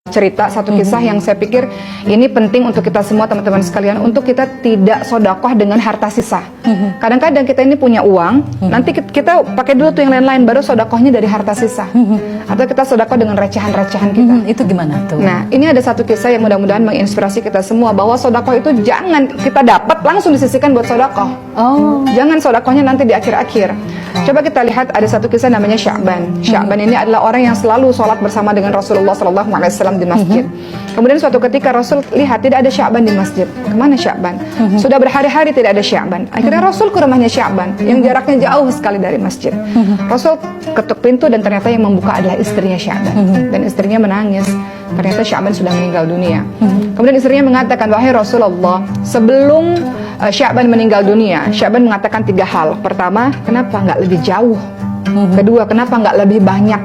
cerita satu kisah yang saya pikir ini penting untuk kita semua teman-teman sekalian, untuk kita tidak sodakoh dengan harta sisa. Kadang-kadang kita ini punya uang, nanti kita pakai dulu tuh yang lain-lain, baru sodakohnya dari harta sisa. Atau kita sodakoh dengan recehan-recehan kita. Itu gimana tuh? Nah, ini ada satu kisah yang mudah-mudahan menginspirasi kita semua, bahwa sodakoh itu jangan kita dapat langsung disisihkan buat sodakoh. Jangan sodakohnya nanti di akhir-akhir. Coba kita lihat, ada satu kisah namanya Sya'ban. Sya'ban ini adalah orang yang selalu sholat bersama dengan Rasulullah SAW di masjid. Kemudian suatu ketika Rasul lihat tidak ada Sya'ban di masjid. Kemana Sya'ban? Sudah berhari-hari tidak ada Sya'ban. Akhirnya Rasul ke rumahnya Sya'ban yang jaraknya jauh sekali dari masjid. Rasul ketuk pintu dan ternyata yang membuka adalah istrinya Sya'ban. Dan istrinya menangis. Ternyata Sya'ban sudah meninggal dunia. Kemudian istrinya mengatakan, wahai Rasulullah, sebelum Sya'ban meninggal dunia, Sya'ban mengatakan 3 hal. Pertama, kenapa nggak lebih jauh? Kedua, kenapa nggak lebih banyak?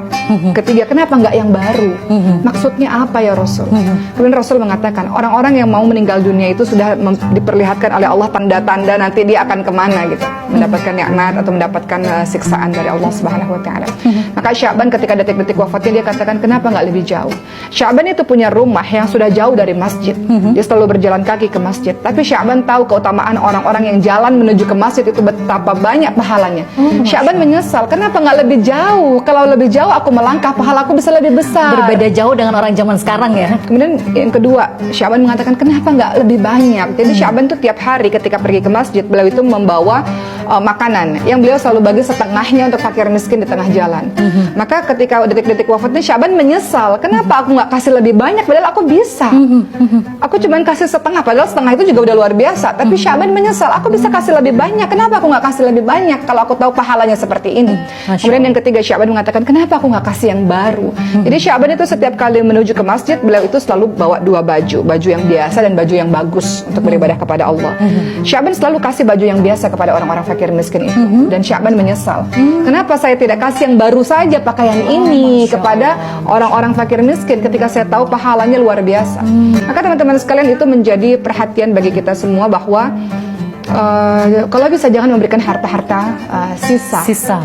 Ketiga, kenapa nggak yang baru? Maksudnya apa ya Rasul? Kemudian Rasul mengatakan, orang-orang yang mau meninggal dunia itu sudah diperlihatkan oleh Allah tanda-tanda nanti dia akan kemana gitu, mendapatkan nikmat atau mendapatkan siksaan dari Allah Subhanahu Wa Taala. Maka Sya'ban ketika detik-detik wafatnya dia katakan, kenapa nggak lebih jauh? Sya'ban itu punya rumah yang sudah jauh dari masjid. Dia selalu berjalan kaki ke masjid. Tapi Sya'ban tahu keutamaan orang-orang yang jalan menuju ke masjid itu betapa banyak pahalanya. Sya'ban menyesal, kenapa nggak lebih jauh? Kalau lebih jauh aku melangkah, pahalaku bisa lebih besar. Berbeda jauh dengan orang zaman sekarang ya. Kemudian yang kedua, Sya'ban mengatakan, kenapa nggak lebih banyak? Jadi Sya'ban itu tiap hari ketika pergi ke masjid, beliau itu membawa makanan yang beliau selalu bagi setengahnya untuk fakir miskin di tengah jalan. Maka ketika detik-detik wafatnya, Sya'ban menyesal, kenapa aku nggak kasih lebih banyak padahal aku bisa. Aku cuma kasih setengah, padahal setengah itu juga udah luar biasa. Tapi Sya'ban menyesal, aku bisa kasih lebih banyak, kenapa aku nggak kasih lebih banyak kalau aku tahu pahalanya seperti ini. Kemudian yang ketiga, Sya'ban mengatakan, kenapa aku nggak kasih yang baru. Jadi Sya'ban itu setiap kali menuju ke masjid, beliau itu selalu bawa 2 baju yang biasa dan baju yang bagus untuk beribadah kepada Allah. Sya'ban selalu kasih baju yang biasa kepada orang-orang fakir miskin itu. Dan Sya'ban menyesal, kenapa saya tidak kasih yang baru saja pakaian ini kepada orang-orang fakir miskin ketika saya tahu pahalanya luar biasa. Maka teman-teman sekalian, itu menjadi perhatian bagi kita semua bahwa kalau bisa jangan memberikan harta-harta sisa.